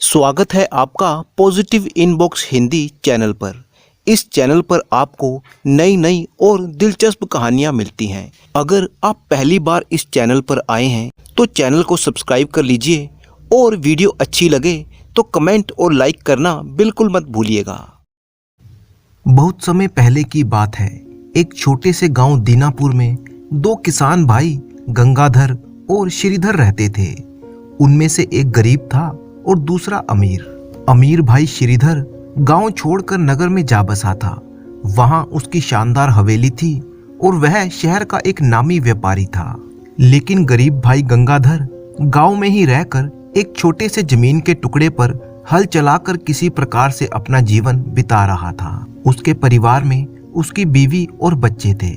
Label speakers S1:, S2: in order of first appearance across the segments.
S1: स्वागत है आपका पॉजिटिव इनबॉक्स हिंदी चैनल पर। इस चैनल पर आपको नई नई और दिलचस्प कहानियां मिलती हैं। अगर आप पहली बार इस चैनल पर आए हैं तो चैनल को सब्सक्राइब कर लीजिए और वीडियो अच्छी लगे तो कमेंट और लाइक करना बिल्कुल मत भूलिएगा। बहुत समय पहले की बात है। एक छोटे से गांव दीनापुर में दो किसान भाई गंगाधर और श्रीधर रहते थे। उनमें से एक गरीब था और दूसरा अमीर। अमीर भाई श्रीधर गांव छोड़कर नगर में जा बसा था। वहां उसकी शानदार हवेली थी और वह शहर का एक नामी व्यापारी था। लेकिन गरीब भाई गंगाधर गांव में ही रहकर एक छोटे से जमीन के टुकड़े पर हल चलाकर किसी प्रकार से अपना जीवन बिता रहा था। उसके परिवार में उसकी बीवी और बच्चे थे।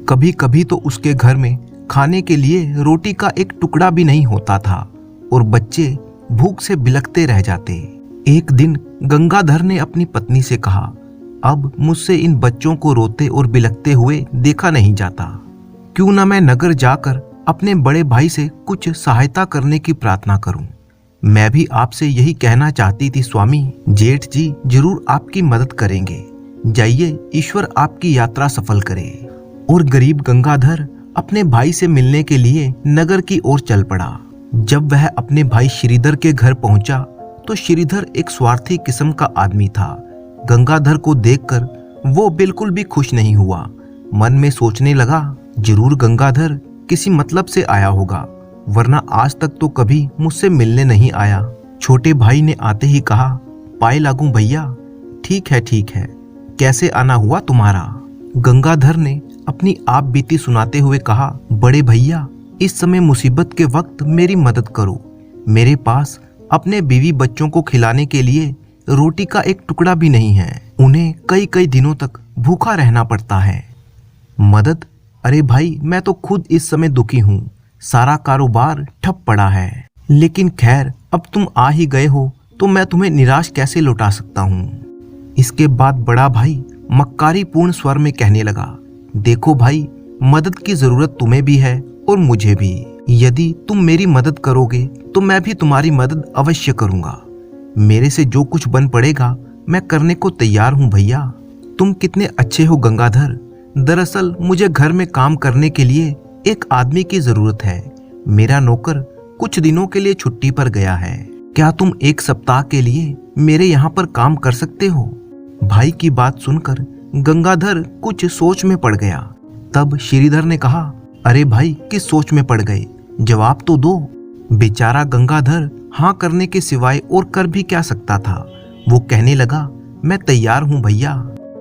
S1: कभी कभी तो उसके घर में खाने के लिए रोटी का एक टुकड़ा भी नहीं होता था और बच्चे भूख से बिलखते रह जाते। एक दिन गंगाधर ने अपनी पत्नी से कहा, अब मुझसे इन बच्चों को रोते और बिलखते हुए देखा नहीं जाता। क्यों ना मैं नगर जाकर अपने बड़े भाई से कुछ सहायता करने की प्रार्थना करूं। मैं भी आपसे यही कहना चाहती थी स्वामी। जेठ जी जरूर आपकी मदद करेंगे। जाइए, ईश्वर आपकी यात्रा सफल करे। और गरीब गंगाधर अपने भाई से मिलने के लिए नगर की ओर चल पड़ा। जब वह अपने भाई श्रीधर के घर पहुंचा तो श्रीधर एक स्वार्थी किस्म का आदमी था। गंगाधर को देखकर वो बिल्कुल भी खुश नहीं हुआ। मन में सोचने लगा, जरूर गंगाधर किसी मतलब से आया होगा, वरना आज तक तो कभी मुझसे मिलने नहीं आया। छोटे भाई ने आते ही कहा, पाए लागूं भैया। ठीक है, कैसे आना हुआ तुम्हारा? गंगाधर ने अपनी आप बीती सुनाते हुए कहा, बड़े भैया, इस समय मुसीबत के वक्त मेरी मदद करो। मेरे पास अपने बीवी बच्चों को खिलाने के लिए रोटी का एक टुकड़ा भी नहीं है। उन्हें कई कई दिनों तक भूखा रहना पड़ता है। मदद? अरे भाई, मैं तो खुद इस समय दुखी हूँ। सारा कारोबार ठप पड़ा है। लेकिन खैर, अब तुम आ ही गए हो तो मैं तुम्हें निराश कैसे लौटा सकता हूँ। इसके बाद बड़ा भाई मक्कारी पूर्ण स्वर में कहने लगा, देखो भाई, मदद की जरूरत तुम्हें भी है और मुझे भी। यदि तुम मेरी मदद करोगे तो मैं भी तुम्हारी मदद अवश्य करूंगा। मेरे से जो कुछ बन पड़ेगा मैं करने को तैयार हूं भैया। तुम कितने अच्छे हो गंगाधर। दरअसल मुझे घर में काम करने के लिए एक आदमी की जरूरत है। मेरा नौकर कुछ दिनों के लिए छुट्टी पर गया है। क्या तुम एक सप्ताह के लिए मेरे यहाँ पर काम कर सकते हो? भाई की बात सुनकर गंगाधर कुछ सोच में पड़ गया। तब श्रीधर ने कहा, अरे भाई, किस सोच में पड़ गए? जवाब तो दो। बेचारा गंगाधर हाँ करने के सिवाय और कर भी क्या सकता था। वो कहने लगा, मैं तैयार हूँ भैया।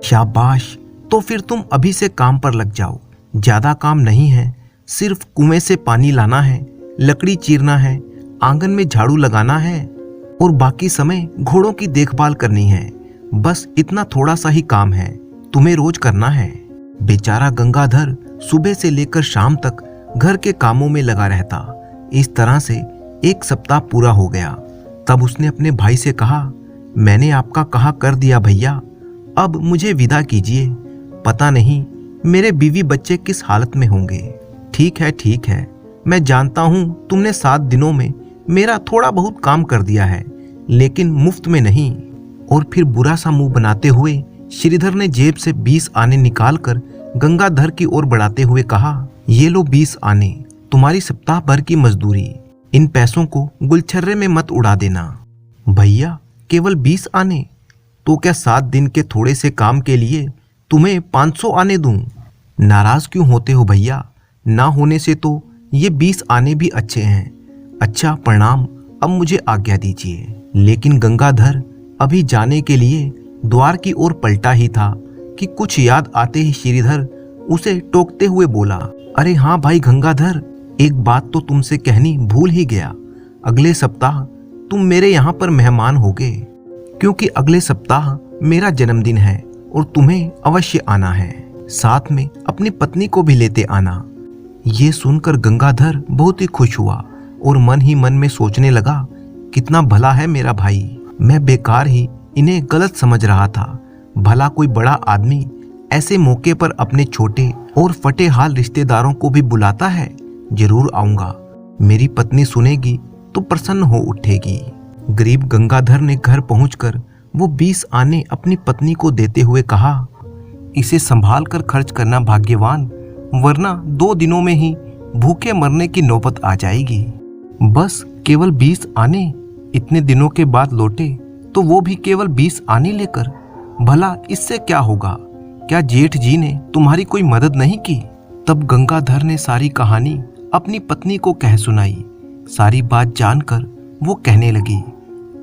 S1: शाबाश, तो फिर तुम अभी से काम पर लग जाओ। ज्यादा काम नहीं है, सिर्फ कुएं से पानी लाना है, लकड़ी चीरना है, आंगन में झाड़ू लगाना है और बाकी समय घोड़ों की देखभाल करनी है। बस इतना थोड़ा सा ही काम है, तुम्हें रोज करना है। बेचारा गंगाधर सुबह से लेकर शाम तक घर के कामों में लगा रहता। इस तरह से एक सप्ताह पूरा हो गया। तब उसने अपने भाई से कहा, मैंने आपका कहा कर दिया भैया, अब मुझे विदा कीजिए। पता नहीं मेरे बीवी बच्चे किस हालत में होंगे। ठीक है, मैं जानता हूँ तुमने 7 दिनों में मेरा थोड़ा बहुत काम कर दिया है, लेकिन मुफ्त में नहीं। और फिर बुरा सा मुंह बनाते हुए श्रीधर ने जेब से 20 आने निकालकर गंगाधर की ओर बढ़ाते हुए कहा, ये लो 20 आने, तुम्हारी सप्ताह भर की मजदूरी। इन पैसों को गुलछर्रे में मत उड़ा देना। भैया, केवल 20 आने? तो क्या 7 दिन के थोड़े से काम के लिए तुम्हें 500 आने दूं? नाराज क्यों होते हो भैया? ना होने से तो ये 20 आने भी अच्छे हैं। अच्छा, प्रणाम, अब मुझे आज्ञा दीजिए। लेकिन गंगाधर अभी जाने के लिए द्वार की ओर पलटा ही था कि कुछ याद आते ही श्रीधर उसे टोकते हुए बोला, अरे हाँ भाई गंगाधर, एक बात तो तुमसे कहनी भूल ही गया। अगले सप्ताह तुम मेरे यहाँ पर मेहमान होगे, क्योंकि अगले सप्ताह मेरा जन्मदिन है और तुम्हें अवश्य आना है। साथ में अपनी पत्नी को भी लेते आना। ये सुनकर गंगाधर बहुत ही खुश हुआ और मन ही मन में सोचने लगा, कितना भला है मेरा भाई। मैं बेकार ही इन्हें गलत समझ रहा था। भला कोई बड़ा आदमी ऐसे मौके पर अपने छोटे और फटे हाल रिश्तेदारों को भी बुलाता है। जरूर आऊंगा। मेरी पत्नी सुनेगी तो प्रसन्न हो उठेगी। गरीब गंगाधर ने घर पहुंचकर वो 20 आने अपनी पत्नी को देते हुए कहा, इसे संभाल कर खर्च करना भाग्यवान, वरना 2 दिनों में ही भूखे मरने की नौबत आ जाएगी। बस केवल 20 आने इतने दिनों के बाद लौटे, तो वो भी केवल 20 आने लेकर। भला इससे क्या होगा? क्या जेठ जी ने तुम्हारी कोई मदद नहीं की? तब गंगाधर ने सारी कहानी अपनी पत्नी को कह सुनाई। सारी बात जानकर वो कहने लगी,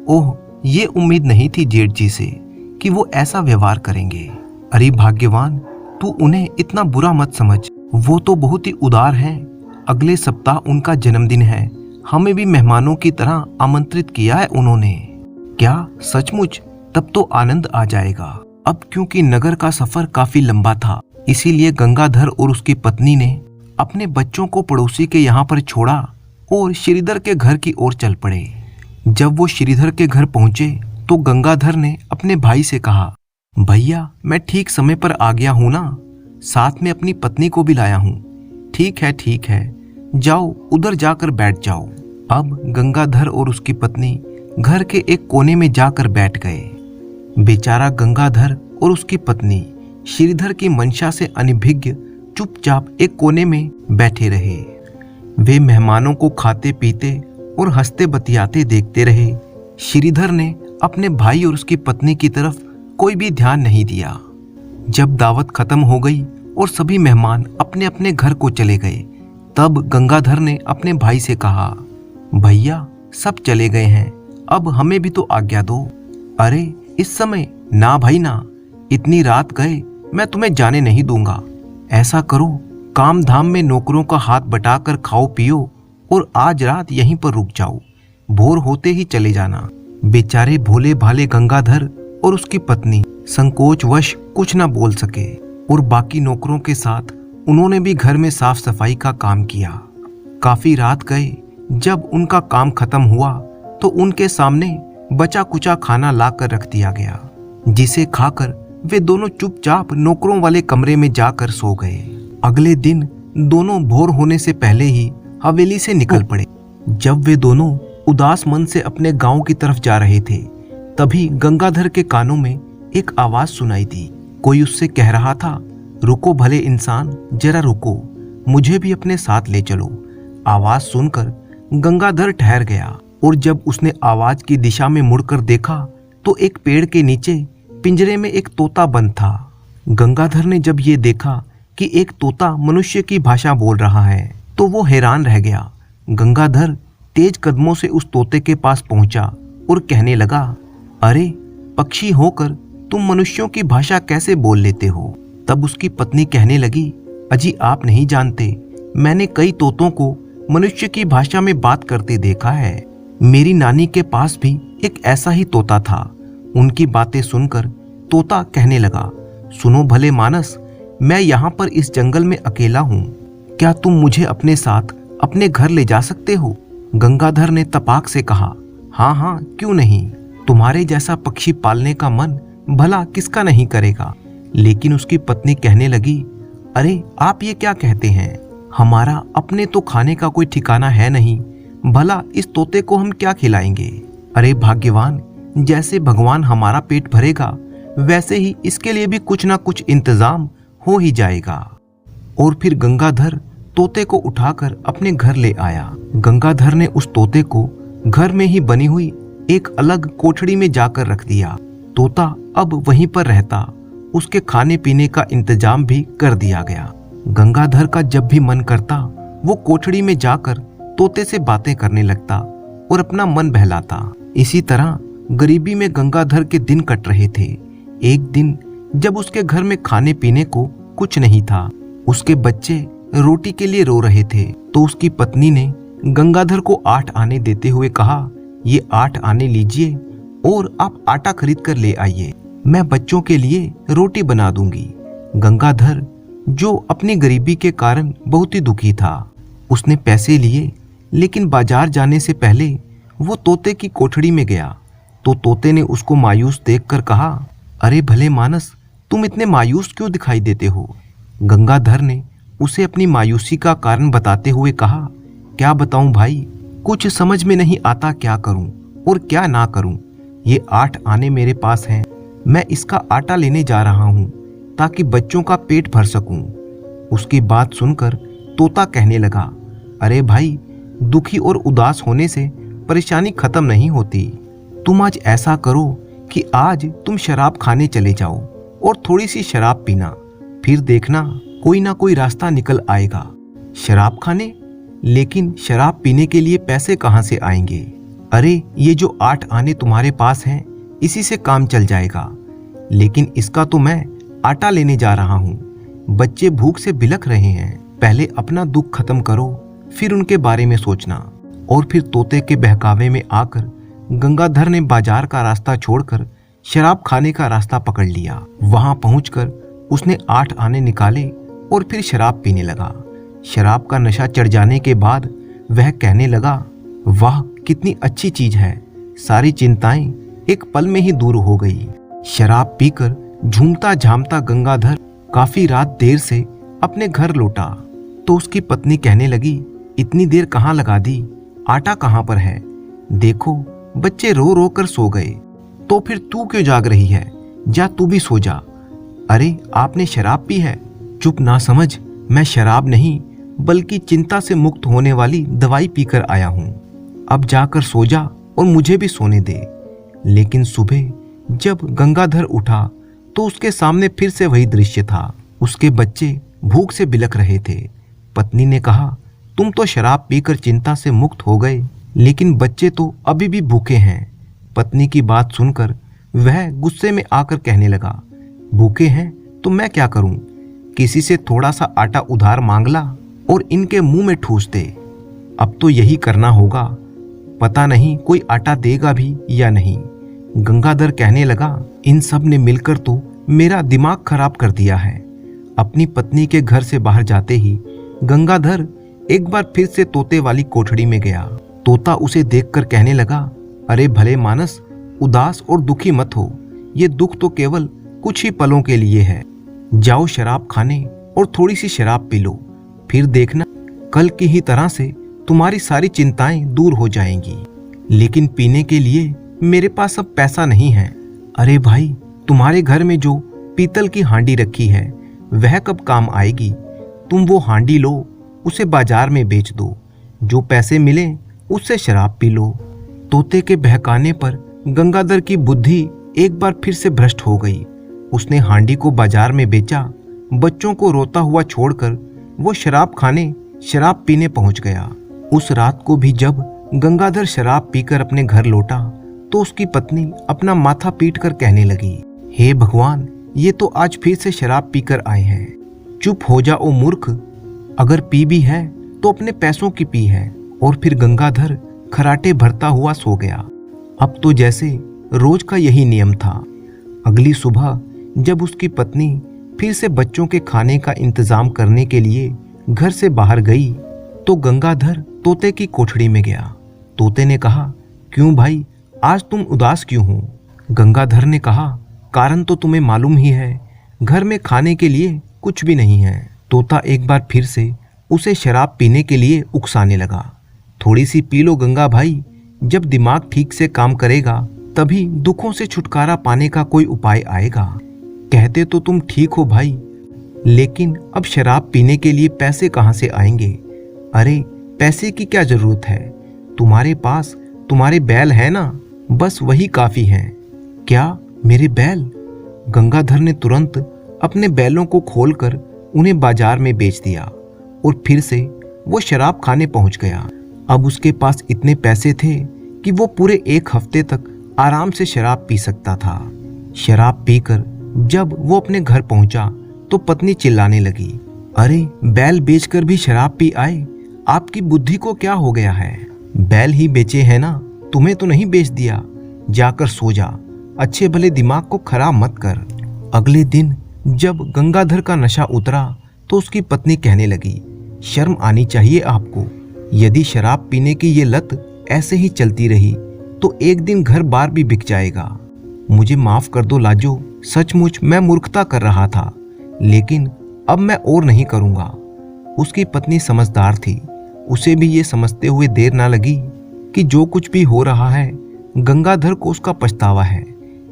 S1: ओह, ये उम्मीद नहीं थी जेठ जी से कि वो ऐसा व्यवहार करेंगे। अरे भाग्यवान, तू उन्हें इतना बुरा मत समझ, वो तो बहुत ही उदार हैं। अगले सप्ताह उनका जन्मदिन है, हमें भी मेहमानों की तरह आमंत्रित किया है उन्होंने। क्या सचमुच? तब तो आनंद आ जाएगा। अब क्योंकि नगर का सफर काफी लंबा था, इसीलिए गंगाधर और उसकी पत्नी ने अपने बच्चों को पड़ोसी के यहाँ पर छोड़ा और श्रीधर के घर की ओर चल पड़े। जब वो श्रीधर के घर पहुंचे तो गंगाधर ने अपने भाई से कहा, भैया मैं ठीक समय पर आ गया हूं ना, साथ में अपनी पत्नी को भी लाया हूं। ठीक है, जाओ उधर जाकर बैठ जाओ। अब गंगाधर और उसकी पत्नी घर के एक कोने में जाकर बैठ गए। बेचारा गंगाधर और उसकी पत्नी श्रीधर की मंशा से अनभिज्ञ चुपचाप एक कोने में बैठे रहे। वे मेहमानों को खाते पीते और हंसते बतियाते देखते रहे। श्रीधर ने अपने भाई और उसकी पत्नी की तरफ कोई भी ध्यान नहीं दिया। जब दावत खत्म हो गई और सभी मेहमान अपने अपने घर को चले गए, तब गंगाधर ने अपने भाई से कहा, भैया सब चले गए हैं, अब हमें भी तो आज्ञा दो। अरे इस समय ना भाई ना, इतनी रात गए मैं तुम्हें जाने नहीं दूंगा। ऐसा करो, काम धाम में नौकरों का हाथ बटाकर खाओ पियो और आज रात यहीं पर रुक जाओ, भोर होते ही चले जाना। बेचारे भोले भाले गंगाधर और उसकी पत्नी संकोचवश कुछ न बोल सके और बाकी नौकरों के साथ उन्होंने भी घर में साफ सफाई का काम किया। काफी रात गए, जब उनका काम खत्म हुआ तो उनके सामने बचा कुचा खाना लाकर रख दिया गया, जिसे खाकर वे दोनों चुपचाप नौकरों वाले कमरे में जाकर सो गए। अगले दिन दोनों भोर होने से पहले ही हवेली से निकल पड़े। जब वे दोनों उदास मन से अपने गांव की तरफ जा रहे थे, तभी गंगाधर के कानों में एक आवाज सुनाई दी। कोई उससे कह रहा था, रुको भले इंसान, जरा रुको, मुझे भी अपने साथ ले चलो। आवाज सुनकर गंगाधर ठहर गया और जब उसने आवाज की दिशा में मुड़कर देखा तो एक पेड़ के नीचे पिंजरे में एक तोता बंद था। गंगाधर ने जब ये देखा कि एक तोता मनुष्य की भाषा बोल रहा है तो वो हैरान रह गया। गंगाधर तेज कदमों से उस तोते के पास पहुंचा और कहने लगा, अरे पक्षी होकर तुम मनुष्यों की भाषा कैसे बोल लेते हो? तब उसकी पत्नी कहने लगी, अजी आप नहीं जानते, मैंने कई तोतों को मनुष्य की भाषा में बात करते देखा है। मेरी नानी के पास भी एक ऐसा ही तोता था। उनकी बातें सुनकर तोता कहने लगा, सुनो भले मानस, मैं यहाँ पर इस जंगल में अकेला हूँ, क्या तुम मुझे अपने साथ अपने घर ले जा सकते हो? गंगाधर ने तपाक से कहा, हाँ, क्यों नहीं, तुम्हारे जैसा पक्षी पालने का मन भला किसका नहीं करेगा। लेकिन उसकी पत्नी कहने लगी, अरे आप ये क्या कहते हैं, हमारा अपने तो खाने का कोई ठिकाना है नहीं, भला इस तोते को हम क्या खिलाएंगे? अरे भाग्यवान, जैसे भगवान हमारा पेट भरेगा वैसे ही इसके लिए भी कुछ ना कुछ इंतजाम हो ही जाएगा। और फिर गंगाधर तोते को उठाकर अपने घर ले आया। गंगाधर ने उस तोते को घर में ही बनी हुई एक अलग कोठड़ी में जाकर रख दिया। तोता अब वहीं पर रहता, उसके खाने पीने का इंतजाम भी कर दिया गया। गंगाधर का जब भी मन करता वो कोठड़ी में जाकर तोते से बातें करने लगता और अपना मन बहलाता। इसी तरह गरीबी में गंगाधर के दिन कट रहे थे। एक दिन जब उसके घर में खाने पीने को कुछ नहीं था, उसके बच्चे रोटी के लिए रो रहे थे, तो उसकी पत्नी ने गंगाधर को 8 आने देते हुए कहा, ये 8 आने लीजिए और आप आटा खरीद कर ले आइए, मैं बच्चों के लिए रोटी बना दूंगी। गंगाधर जो अपनी गरीबी के कारण बहुत ही दुखी था, उसने पैसे लिए, लेकिन बाजार जाने से पहले वो तोते की कोठड़ी में गया तो तोते ने उसको मायूस देखकर कहा, अरे भले मानस, तुम इतने मायूस क्यों दिखाई देते हो? गंगाधर ने उसे अपनी मायूसी का कारण बताते हुए कहा, क्या बताऊं भाई, कुछ समझ में नहीं आता क्या करूं और क्या ना करूं। ये 8 आने मेरे पास हैं, मैं इसका आटा लेने जा रहा हूं ताकि बच्चों का पेट भर सकूं। उसकी बात सुनकर तोता कहने लगा, अरे भाई, दुखी और उदास होने से परेशानी खत्म नहीं होती। तुम आज ऐसा करो कि आज तुम शराब खाने चले जाओ और थोड़ी सी शराब पीना, फिर देखना कोई ना कोई रास्ता निकल आएगा। शराब खाने? लेकिन शराब पीने के लिए पैसे कहाँ से आएंगे? अरे ये जो 8 आने तुम्हारे पास हैं, इसी से काम चल जाएगा। लेकिन इसका तो मैं आटा लेने जा रहा हूँ। बच्चे भूख से बिलख रहे हैं, पहले अपना दुख खत्म करो, फिर उनके बारे में सोचना। और फिर तोते के बहकावे में आकर गंगाधर ने बाजार का रास्ता छोड़कर शराब खाने का रास्ता पकड़ लिया। वहां पहुंचकर उसने 8 आने निकाले और फिर शराब पीने लगा। शराब का नशा चढ़ जाने के बाद वह कहने लगा, वाह कितनी अच्छी चीज है, सारी चिंताएं एक पल में ही दूर हो गई। शराब पीकर झूमता झामता गंगाधर काफी रात देर से अपने घर लौटा तो उसकी पत्नी कहने लगी, इतनी देर कहाँ लगा दी, आटा कहाँ पर है? देखो बच्चे रो रो कर सो गए, तो फिर तू क्यों जाग रही है? जा तू भी सो जा। अरे आपने शराब पी है? चुप ना समझ, मैं शराब नहीं बल्कि चिंता से मुक्त होने वाली दवाई पीकर आया हूँ। अब जाकर सो जा और मुझे भी सोने दे। लेकिन सुबह जब गंगाधर उठा तो उसके सामने फिर से वही दृश्य था। उसके बच्चे भूख से बिलख रहे थे। पत्नी ने कहा, तुम तो शराब पीकर चिंता से मुक्त हो गए, लेकिन बच्चे तो अभी भी भूखे हैं। पत्नी की बात सुनकर वह गुस्से में आकर कहने लगा, भूखे हैं तो मैं क्या करूं? किसी से थोड़ा सा आटा उधार मांग ला और इनके मुंह में ठूस दे। अब तो यही करना होगा, पता नहीं कोई आटा देगा भी या नहीं। गंगाधर कहने लगा, इन सब ने मिलकर तो मेरा दिमाग खराब कर दिया है। अपनी पत्नी के घर से बाहर जाते ही गंगाधर एक बार फिर से तोते वाली कोठड़ी में गया। तोता उसे देखकर कहने लगा, अरे भले मानस, उदास और दुखी मत हो, ये दुख तो केवल कुछ ही पलों के लिए है। जाओ शराब खाने और थोड़ी सी शराब पी लो, फिर देखना कल की ही तरह से तुम्हारी सारी चिंताएं दूर हो जाएंगी। लेकिन पीने के लिए मेरे पास अब पैसा नहीं है। अरे भाई, तुम्हारे घर में जो पीतल की हांडी रखी है वह कब काम आएगी? तुम वो हांडी लो, उसे बाजार में बेच दो, जो पैसे मिले उससे शराब पी लो। तोते के बहकाने पर गंगाधर की बुद्धि एक बार फिर से भ्रष्ट हो गई। उसने हांडी को बाजार में बेचा। बच्चों को रोता हुआ छोड़कर वो शराब खाने, शराब पीने पहुंच गया। उस रात को भी जब गंगाधर शराब पीकर अपने घर लौटा तो उसकी पत्नी अपना माथा पीट कर कहने लगी, हे भगवान, ये तो आज फिर से शराब पीकर आए हैं। चुप हो जा ओ मूर्ख, अगर पी भी है तो अपने पैसों की पी है। और फिर गंगाधर खराटे भरता हुआ सो गया। अब तो जैसे रोज का यही नियम था। अगली सुबह जब उसकी पत्नी फिर से बच्चों के खाने का इंतजाम करने के लिए घर से बाहर गई तो गंगाधर तोते की कोठड़ी में गया। तोते ने कहा, क्यों भाई, आज तुम उदास क्यों हो? गंगाधर ने कहा, कारण तो तुम्हें मालूम ही है, घर में खाने के लिए कुछ भी नहीं है। तोता एक बार फिर से उसे शराब पीने के लिए उकसाने लगा। थोड़ी सी पी लो गंगा भाई, जब दिमाग ठीक से काम करेगा तभी दुखों से छुटकारा पाने का कोई उपाय आएगा। कहते तो तुम ठीक हो भाई, लेकिन अब शराब पीने के लिए पैसे कहाँ से आएंगे? अरे पैसे की क्या जरूरत है, तुम्हारे पास तुम्हारे बैल है ना, बस वही काफी है। क्या मेरे बैल? गंगाधर ने तुरंत अपने बैलों को खोलकर उन्हें बाजार में बेच दिया और फिर से वो शराब खाने पहुंच गया। अब उसके पास इतने पैसे थे कि वो पूरे 1 हफ्ते तक आराम से शराब पी सकता था। शराब पीकर जब वो अपने घर पहुंचा तो पत्नी चिल्लाने लगी, अरे बैल बेचकर भी शराब पी आए, आपकी बुद्धि को क्या हो गया है? बैल ही बेचे हैं ना, तुम्हें तो नहीं बेच दिया। जाकर सो जा, अच्छे भले दिमाग को खराब मत कर। अगले दिन जब गंगाधर का नशा उतरा तो उसकी पत्नी कहने लगी, शर्म आनी चाहिए आपको। यदि शराब पीने की ये लत ऐसे ही चलती रही तो एक दिन घर बार भी बिक जाएगा। मुझे माफ कर दो लाजो, सचमुच मैं मूर्खता कर रहा था, लेकिन अब मैं और नहीं करूंगा। उसकी पत्नी समझदार थी, उसे भी ये समझते हुए देर ना लगी कि जो कुछ भी हो रहा है गंगाधर को उसका पछतावा है,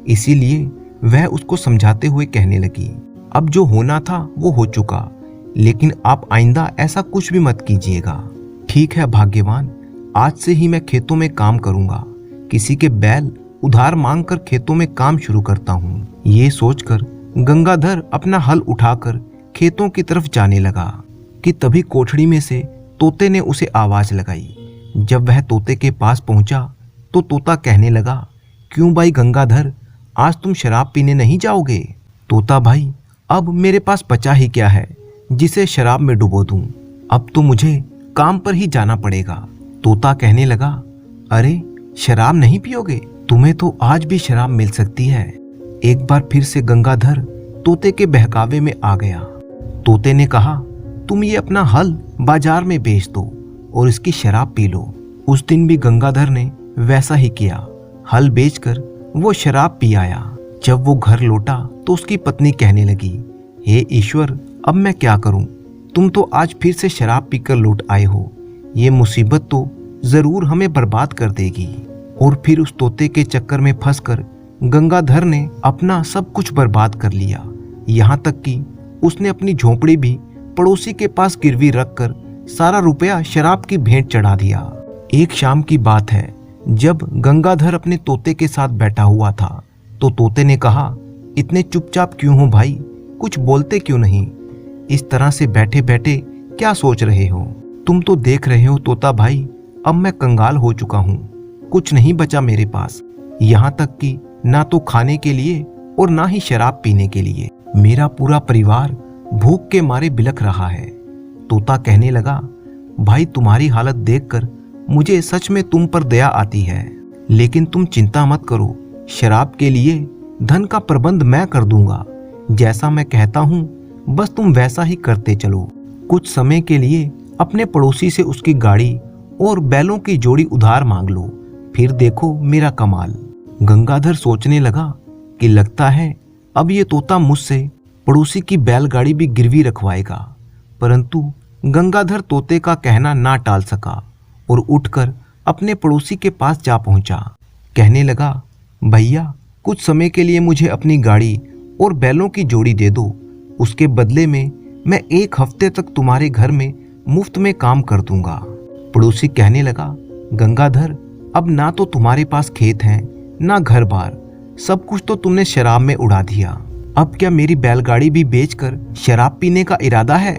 S1: इसीलिए वह उसको समझाते हुए कहने लगी, अब जो होना था वो हो चुका, लेकिन आप आइंदा ऐसा कुछ भी मत कीजिएगा। ठीक है भाग्यवान, आज से ही मैं खेतों में काम करूंगा, किसी के बैल उधार मांगकर खेतों में काम शुरू करता हूँ। ये सोचकर गंगाधर अपना हल उठाकर खेतों की तरफ जाने लगा कि तभी कोठड़ी में से तोते ने उसे आवाज लगाई। जब वह तोते के पास पहुंचा तो तोता कहने लगा, क्यों भाई गंगाधर, आज तुम शराब पीने नहीं जाओगे? तोता भाई, अब मेरे पास बचा ही क्या है जिसे शराब में डुबो दूं, अब तो मुझे काम पर ही जाना पड़ेगा। तोता कहने लगा, अरे शराब नहीं पियोगे? तुम्हें तो आज भी शराब मिल सकती है। एक बार फिर से गंगाधर तोते के बहकावे में आ गया। तोते ने कहा, तुम ये अपना हल बाजार में बेच दो और इसकी शराब पी लो। उस दिन भी गंगाधर ने वैसा ही किया, हल बेचकर वो शराब पी आया। जब वो घर लौटा तो उसकी पत्नी कहने लगी, हे ईश्वर, अब मैं क्या करूं? तुम तो आज फिर से शराब पीकर लौट आए हो, ये मुसीबत तो जरूर हमें बर्बाद कर देगी। और फिर उस तोते के चक्कर में फंसकर गंगाधर ने अपना सब कुछ बर्बाद कर लिया, यहाँ तक कि उसने अपनी झोपड़ी भी पड़ोसी के पास गिरवी रखकर सारा रुपया शराब की भेंट चढ़ा दिया। एक शाम की बात है, जब गंगाधर अपने तोते के साथ बैठा हुआ था तो तोते ने कहा, इतने चुपचाप क्यों हो भाई, कुछ बोलते क्यों नहीं? इस तरह से बैठे बैठे क्या सोच रहे हो? तुम तो देख रहे हो तोता भाई, अब मैं कंगाल हो चुका हूँ, कुछ नहीं बचा मेरे पास, यहाँ तक कि ना तो खाने के लिए और ना ही शराब पीने के लिए। मेरा पूरा परिवार भूख के मारे बिलख रहा है। तोता कहने लगा, भाई तुम्हारी हालत देखकर मुझे सच में तुम पर दया आती है, लेकिन तुम चिंता मत करो, शराब के लिए धन का प्रबंध मैं कर दूंगा। जैसा मैं कहता हूँ बस तुम वैसा ही करते चलो। कुछ समय के लिए अपने पड़ोसी से उसकी गाड़ी और बैलों की जोड़ी उधार मांग लो, फिर देखो मेरा कमाल। गंगाधर सोचने लगा कि लगता है अब ये तोता मुझसे पड़ोसी की बैलगाड़ी भी गिरवी रखवाएगा, परंतु गंगाधर तोते का कहना ना टाल सका और उठकर अपने पड़ोसी के पास जा पहुंचा। कहने लगा, भैया कुछ समय के लिए मुझे अपनी गाड़ी और बैलों की जोड़ी दे दो, उसके बदले में मैं 1 हफ्ते तक तुम्हारे घर में मुफ्त में काम कर दूंगा। पड़ोसी कहने लगा, गंगाधर अब ना तो तुम्हारे पास खेत हैं ना घर बार, सब कुछ तो तुमने शराब में उड़ा दिया। अब क्या मेरी बैलगाड़ी भी बेचकर शराब पीने का इरादा है?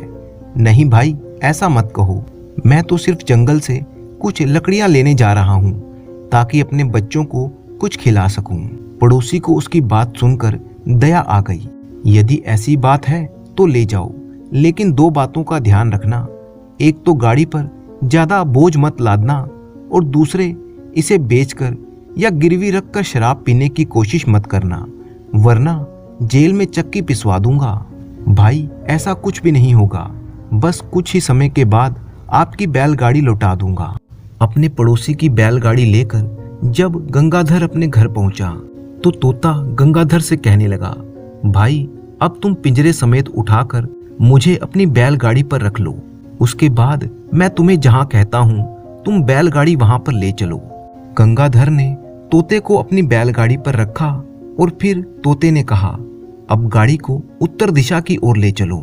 S1: नहीं भाई, ऐसा मत कहो, मैं तो सिर्फ जंगल से कुछ लकड़ियां लेने जा रहा हूँ ताकि अपने बच्चों को कुछ खिला सकूं। पड़ोसी को उसकी बात सुनकर दया आ गई। यदि ऐसी बात है तो ले जाओ, लेकिन 2 बातों का ध्यान रखना, एक तो गाड़ी पर ज्यादा बोझ मत लादना और दूसरे इसे बेचकर या गिरवी रखकर शराब पीने की कोशिश मत करना, वरना जेल में चक्की पिसवा दूंगा। भाई ऐसा कुछ भी नहीं होगा, बस कुछ ही समय के बाद आपकी बैलगाड़ी लौटा दूंगा। अपने पड़ोसी की बैलगाड़ी लेकर जब गंगाधर अपने घर पहुंचा तो तोता गंगाधर से कहने लगा, भाई अब तुम पिंजरे समेत उठाकर मुझे अपनी बैलगाड़ी पर रख लो, उसके बाद मैं तुम्हें जहां कहता हूं तुम बैलगाड़ी वहां पर ले चलो। गंगाधर ने तोते को अपनी बैलगाड़ी पर रखा और फिर तोते ने कहा, अब गाड़ी को उत्तर दिशा की ओर ले चलो।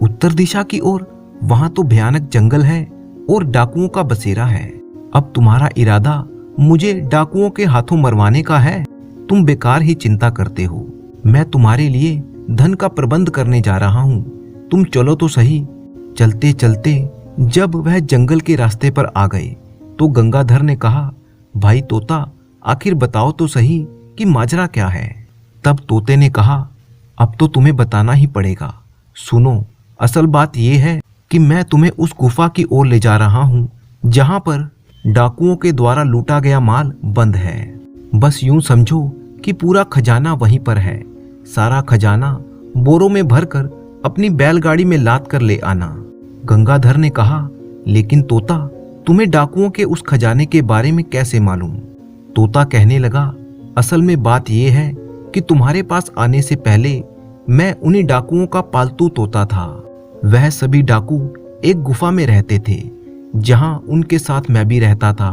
S1: उत्तर दिशा की ओर? वहां तो भयानक जंगल है और डाकुओं का बसेरा है। अब तुम्हारा इरादा मुझे डाकुओं के हाथों मरवाने का है? तुम बेकार ही चिंता करते हो, मैं तुम्हारे लिए धन का प्रबंध करने जा रहा हूँ, तुम चलो तो सही। चलते चलते जब वह जंगल के रास्ते पर आ गए तो गंगाधर ने कहा, भाई तोता आखिर बताओ तो सही कि माजरा क्या है। तब तोते ने कहा, अब तो तुम्हें बताना ही पड़ेगा। सुनो, असल बात यह है कि मैं तुम्हें उस गुफा की ओर ले जा रहा हूँ जहाँ पर डाकुओं के द्वारा लूटा गया माल बंद है। बस यूं समझो कि पूरा खजाना वहीं पर है। सारा खजाना बोरों में भरकर अपनी बैलगाड़ी में लाद कर ले आना। गंगाधर ने कहा, लेकिन तोता तुम्हें डाकुओं के उस खजाने के बारे में कैसे मालूम? तोता कहने लगा, असल में बात यह है कि तुम्हारे पास आने से पहले मैं उन्हीं डाकुओं का पालतू तोता था। वह सभी डाकू एक गुफा में रहते थे जहां उनके साथ मैं भी रहता था।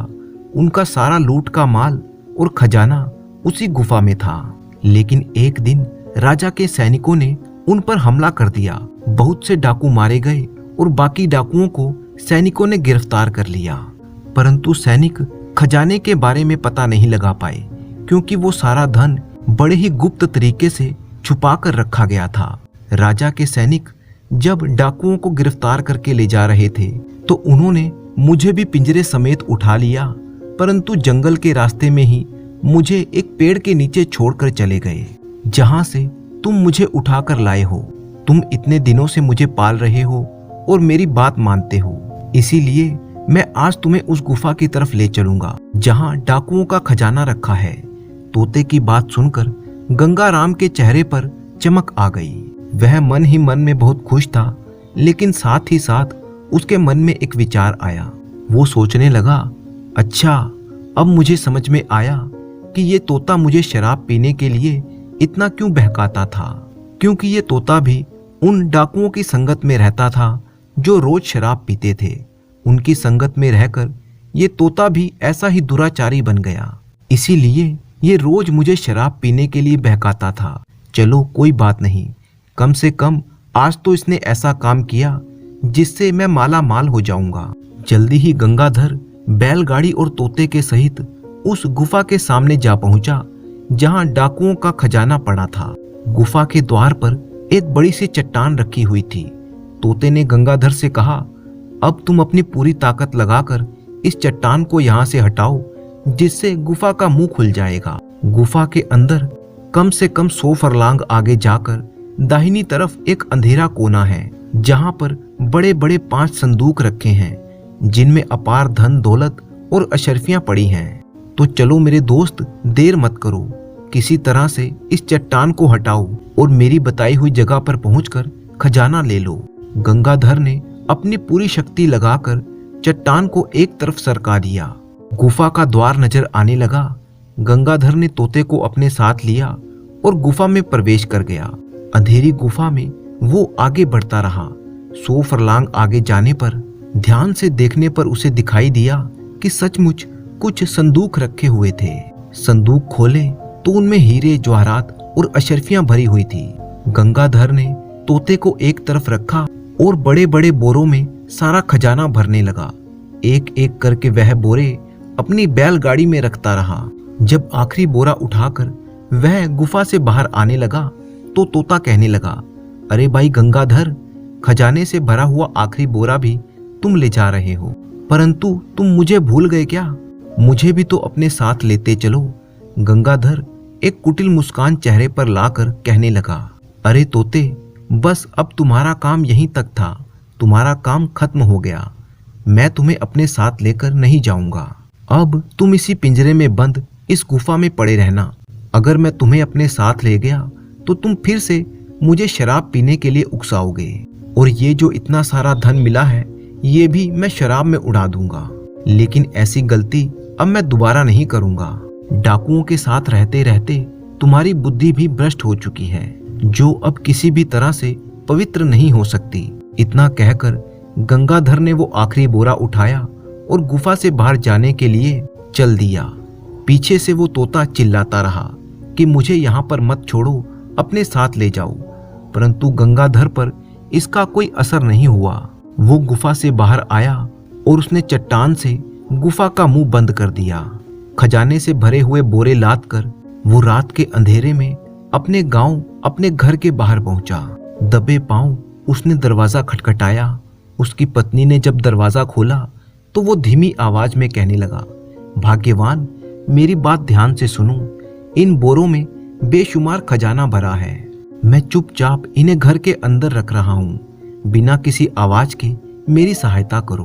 S1: उनका सारा लूट का माल और खजाना उसी गुफा में था। लेकिन एक दिन राजा के सैनिकों ने उन पर हमला कर दिया। बहुत से डाकू मारे गए और बाकी डाकुओं को सैनिकों ने गिरफ्तार कर लिया। परंतु सैनिक खजाने के बारे में पता नहीं लगा पाए, क्योंकि वो सारा धन बड़े ही गुप्त तरीके से छुपा कर रखा गया था। राजा के सैनिक जब डाकुओं को गिरफ्तार करके ले जा रहे थे तो उन्होंने मुझे भी पिंजरे समेत उठा लिया, परंतु जंगल के रास्ते में ही मुझे एक पेड़ के नीचे छोड़कर चले गए, जहां से तुम मुझे उठाकर लाए हो। तुम इतने दिनों से मुझे पाल रहे हो और मेरी बात मानते हो, इसीलिए मैं आज तुम्हें उस गुफा की तरफ ले चलूंगा जहां डाकुओं का खजाना रखा है। तोते की बात सुनकर गंगाराम के चेहरे पर चमक आ गई। वह मन ही मन में बहुत खुश था, लेकिन साथ ही साथ उसके मन में एक विचार आया। वो सोचने लगा, अच्छा अब मुझे समझ में आया कि ये तोता मुझे शराब पीने के लिए इतना क्यों बहकाता था, क्योंकि ये तोता भी उन डाकुओं की संगत में रहता था जो रोज शराब पीते थे। उनकी संगत में रहकर ये तोता भी ऐसा ही दुराचारी बन गया, इसीलिए ये रोज मुझे शराब पीने के लिए बहकाता था। चलो कोई बात नहीं, कम से कम आज तो इसने ऐसा काम किया जिससे मैं माला माल हो जाऊंगा। जल्दी ही गंगाधर बैलगाड़ी और तोते के सहित उस गुफा के सामने जा पहुंचा जहां डाकुओं का खजाना पड़ा था। गुफा के द्वार पर एक बड़ी सी चट्टान रखी हुई थी। तोते ने गंगाधर से कहा, अब तुम अपनी पूरी ताकत लगाकर इस चट्टान को यहाँ से हटाओ, जिससे गुफा का मुंह खुल जाएगा। गुफा के अंदर कम से कम 100 फरलांग आगे जाकर दाहिनी तरफ एक अंधेरा कोना है, जहां पर बड़े बड़े 5 संदूक रखे हैं, जिनमें अपार धन दौलत और अशर्फियां पड़ी हैं। तो चलो मेरे दोस्त, देर मत करो, किसी तरह से इस चट्टान को हटाओ और मेरी बताई हुई जगह पर पहुंचकर खजाना ले लो। गंगाधर ने अपनी पूरी शक्ति लगाकर चट्टान को एक तरफ सरका दिया। गुफा का द्वार नजर आने लगा। गंगाधर ने तोते को अपने साथ लिया और गुफा में प्रवेश कर गया। अंधेरी गुफा में वो आगे बढ़ता रहा। 100 फरलांग आगे जाने पर ध्यान से देखने पर उसे दिखाई दिया कि सचमुच कुछ संदूक रखे हुए थे। संदूक खोले तो उनमें हीरे, जवाहरात और अशर्फियां भरी हुई थी। गंगाधर ने तोते को एक तरफ रखा और बड़े बड़े बोरों में सारा खजाना भरने लगा। एक एक करके वह बोरे अपनी बैलगाड़ी में रखता रहा। जब आखिरी बोरा उठाकर वह गुफा से बाहर आने लगा तो तोता कहने लगा, अरे भाई गंगाधर, खजाने से भरा हुआ आखिरी बोरा भी तुम ले जा रहे हो, परंतु तुम मुझे भूल गए क्या? मुझे भी तो अपने साथ लेते चलो। गंगाधर एक कुटिल मुस्कान चेहरे पर लाकर कहने लगा, अरे तोते, बस अब तुम्हारा काम यहीं तक था, तुम्हारा काम खत्म हो गया। मैं तुम्हें अपने साथ लेकर नहीं जाऊंगा। अब तुम इसी पिंजरे में बंद इस गुफा में पड़े रहना। अगर मैं तुम्हें अपने साथ ले गया तो तुम फिर से मुझे शराब पीने के लिए उकसाओगे, और ये जो इतना सारा धन मिला है ये भी मैं शराब में उड़ा दूंगा। लेकिन ऐसी गलती अब मैं दोबारा नहीं करूंगा। डाकुओं के साथ रहते रहते तुम्हारी बुद्धि भी भ्रष्ट हो चुकी है, जो अब किसी भी तरह से पवित्र नहीं हो सकती। इतना कहकर गंगाधर ने वो आखिरी बोरा उठाया और गुफा से बाहर जाने के लिए चल दिया। पीछे से वो तोता चिल्लाता रहा कि मुझे यहाँ पर मत छोड़ो, अपने साथ ले जाओ, परंतु गंगाधर पर इसका कोई असर नहीं हुआ। वो गुफा से बाहर आया और उसने चट्टान से गुफा का मुंह बंद कर दिया। खजाने से भरे हुए बोरे लाद कर वो रात के अंधेरे में अपने गांव, अपने घर के बाहर पहुंचा। दबे पांव उसने दरवाजा खटखटाया। उसकी पत्नी ने जब दरवाजा खोला तो वो धीमी आवाज में कहने लगा, भाग्यवान, मेरी बात ध्यान से सुनो। इन बोरों में बेशुमार खजाना भरा है। मैं चुपचाप इन्हें घर के अंदर रख रहा हूँ। बिना किसी आवाज के मेरी सहायता करो।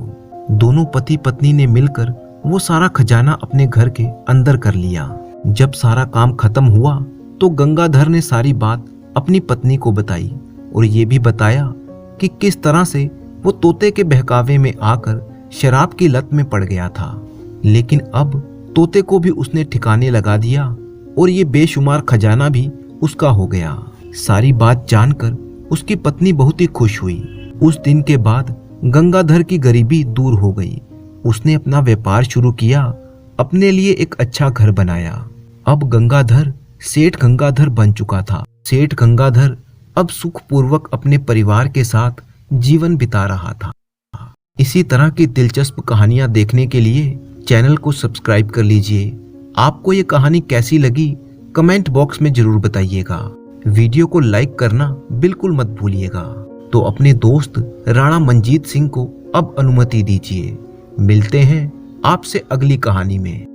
S1: दोनों पति पत्नी ने मिलकर वो सारा खजाना अपने घर के अंदर कर लिया। जब सारा काम खत्म हुआ तो गंगाधर ने सारी बात अपनी पत्नी को बताई और ये भी बताया कि किस तरह से वो तोते के बहकावे में आकर शराब की लत में पड़ गया था। लेकिन अब तोते को भी उसने ठिकाने लगा दिया और ये बेशुमार खजाना भी उसका हो गया। सारी बात जानकर उसकी पत्नी बहुत ही खुश हुई। उस दिन के बाद गंगाधर की गरीबी दूर हो गई। उसने अपना व्यापार शुरू किया। अपने लिए एक अच्छा घर बनाया। अब गंगाधर सेठ गंगाधर बन चुका था। सेठ गंगाधर अब सुखपूर्वक अपने परिवार के साथ जीवन बिता रहा था। इसी तरह की दिलचस्प कहानियां देखने के लिए चैनल को सब्सक्राइब कर लीजिए। आपको ये कहानी कैसी लगी कमेंट बॉक्स में जरूर बताइएगा। वीडियो को लाइक करना बिल्कुल मत भूलिएगा। तो अपने दोस्त राणा मंजीत सिंह को अब अनुमति दीजिए। मिलते हैं आपसे अगली कहानी में।